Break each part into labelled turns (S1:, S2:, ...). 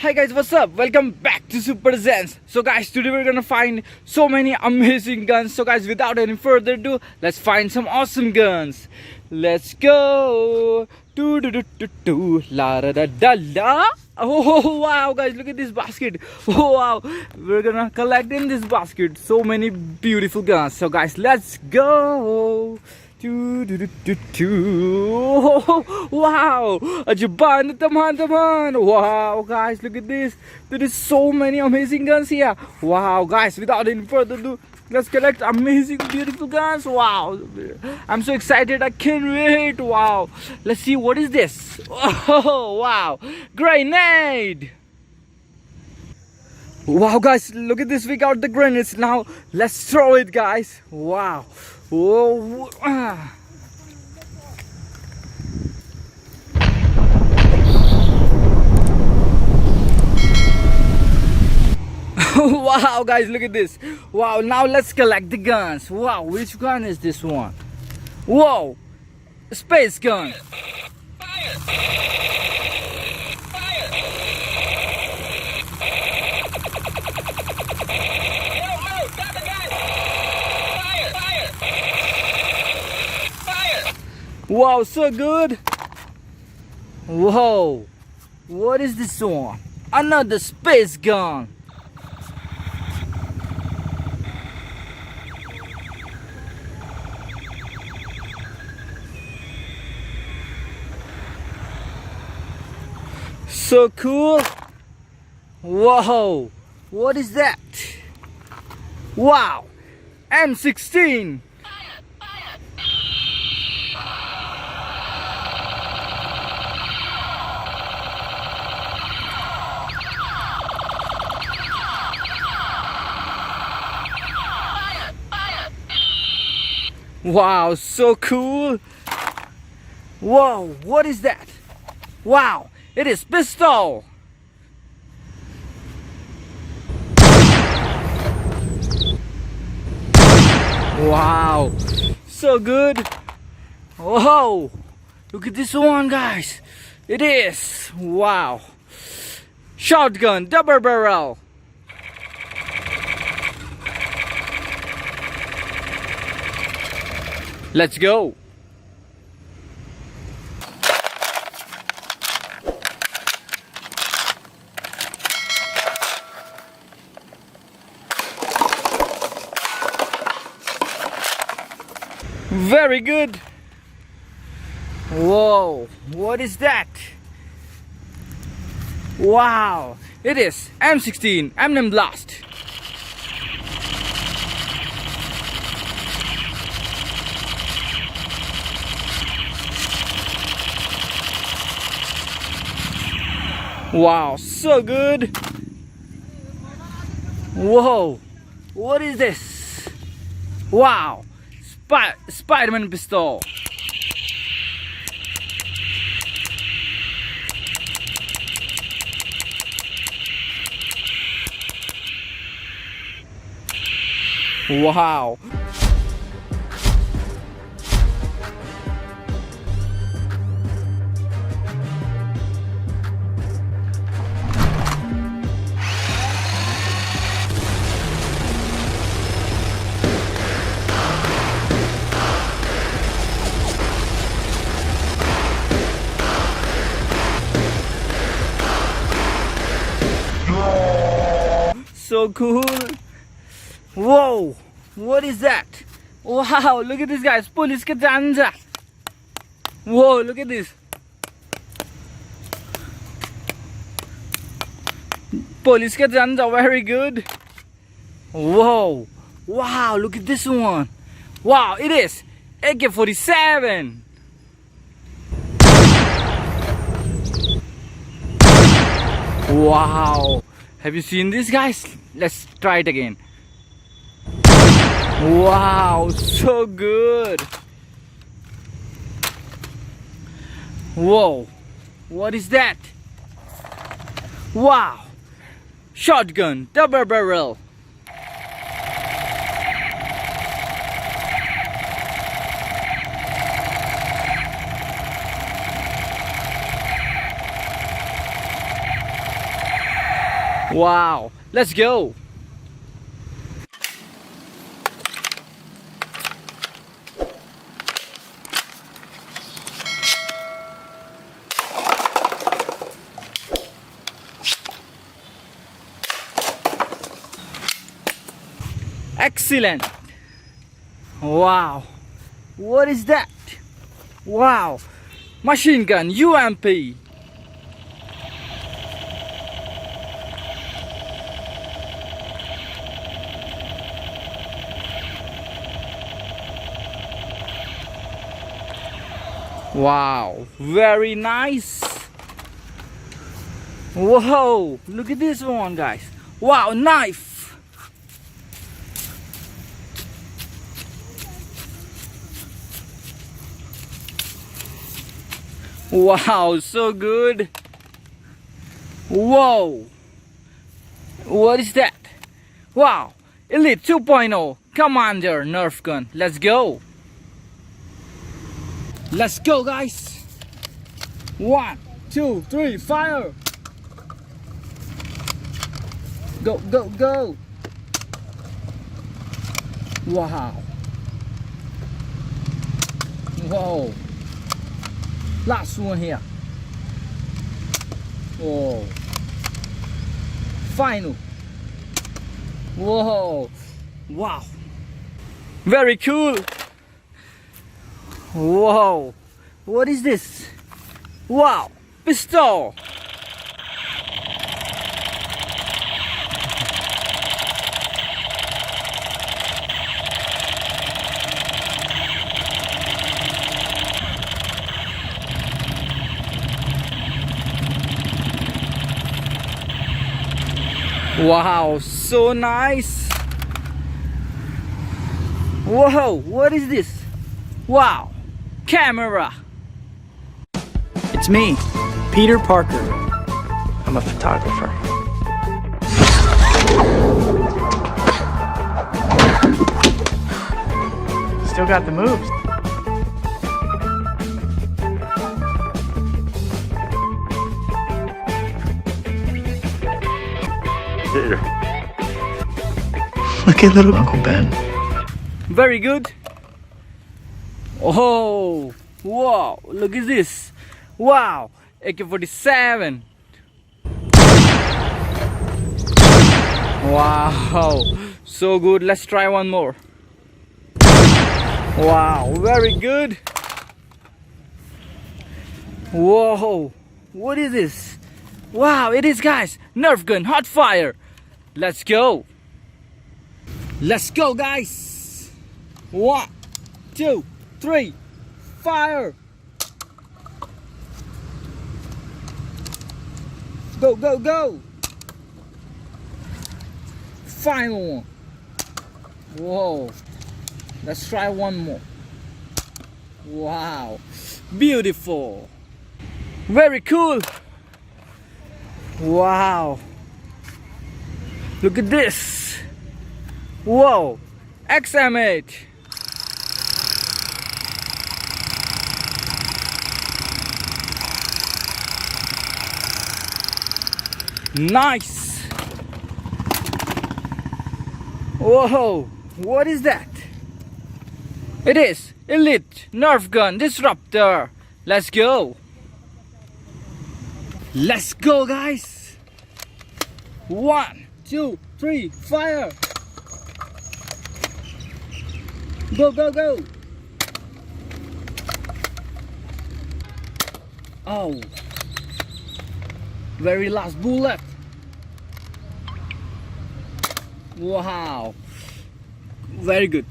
S1: Hi guys, what's up? Welcome back to Super Zen's. So guys, today we're gonna find so many amazing guns. So guys, without any further ado, let's find some awesome guns. Let's go. Do do do do do. La da da da da. Oh wow guys, look at this basket. Oh wow, we're gonna collect in this basket so many beautiful guns. So guys, let's go. Do, do, do, do, do. Oh, wow, Ajaban teman-teman. Wow guys, look at this. There is so many amazing guns here. Wow guys, without any further ado, let's collect amazing beautiful guns. Wow, I'm so excited, I can't wait. Wow, let's see what is this. Oh wow, grenade. Wow guys, look at this, we got the grenades. Now let's throw it guys. Wow. Oh, ah. Wow guys, look at this. Wow, now let's collect the guns. Wow, which gun is this one? Whoa, space gun.
S2: Fire! Fire! No, stop the gun! Fire! Fire! Fire!
S1: Wow, so good. Whoa, what is this one? Another space gun. So cool. Whoa, what is that? Wow, M16. Wow, so cool. Whoa, what is that? Wow, it is pistol. Wow, so good. Whoa, look at this one guys. It is, wow, shotgun, double barrel. Let's go. Very good. Whoa, what is that? Wow, it is M16 M9 Blast. Wow, so good. Whoa, what is this? Wow, Spiderman pistol. Wow. So cool. Whoa, what is that? Wow, look at this guys, police ka janja. Whoa, look at this. Police ka janja, very good. Whoa, wow, look at this one. Wow, it is AK-47. Wow, have you seen this guys? Let's try it again. Wow, so good. Whoa, what is that? Wow, shotgun, double barrel. Wow, let's go. Excellent. Wow, what is that? Wow, machine gun UMP. Wow, very nice. Whoa, look at this one, guys. Wow, knife. Wow, so good. Whoa, what is that? Wow, Elite 2.0 Commander Nerf gun. Let's go. Let's go, guys. 1, 2, 3, fire. Go, go, go. Wow. Whoa. Last one here. Whoa. Final. Whoa. Wow. Very cool. Whoa. What is this? Wow. Pistol. Wow, so nice. Whoa, what is this? Wow, camera.
S3: It's me, Peter Parker. I'm a photographer. Still got the moves. Look at little Uncle Ben.
S1: Very good. Oh, wow, look at this. Wow, AK-47. Wow, so good. Let's try one more. Wow, very good. Whoa, what is this? Wow, it is, guys, Nerf gun, hot fire. Let's go. Let's go, guys. 1, 2, 3, fire. Go, go, go. Final one. Whoa. Let's try one more. Wow. Beautiful. Very cool. Wow. Look at this. Whoa. XM8. Nice. Whoa. What is that? It is Elite Nerf gun Disruptor. Let's go. Let's go, guys. 1, 2, 3, fire. Go, go, go. Oh. Very last bullet. Wow. Very good.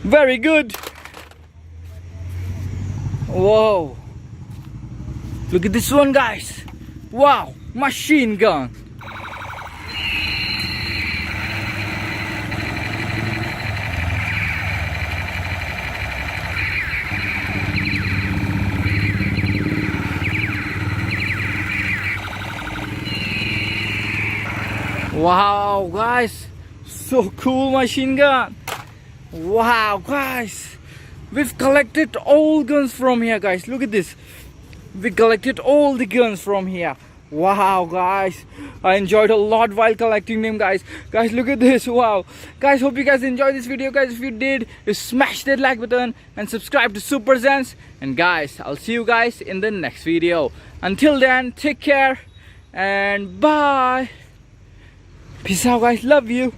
S1: Very good. Whoa. Look at this one, guys. Wow. Machine gun. Wow, guys, so cool machine gun. Wow, guys, we've collected all guns from here, guys. Look at this. We collected all the guns from here. Wow, guys, I enjoyed a lot while collecting them, guys. Guys, look at this. Wow, guys, hope you guys enjoyed this video, guys. If you did, smash that like button and subscribe to Super Zens. And guys, I'll see you guys in the next video. Until then, take care and bye. Peace out, guys. Love you.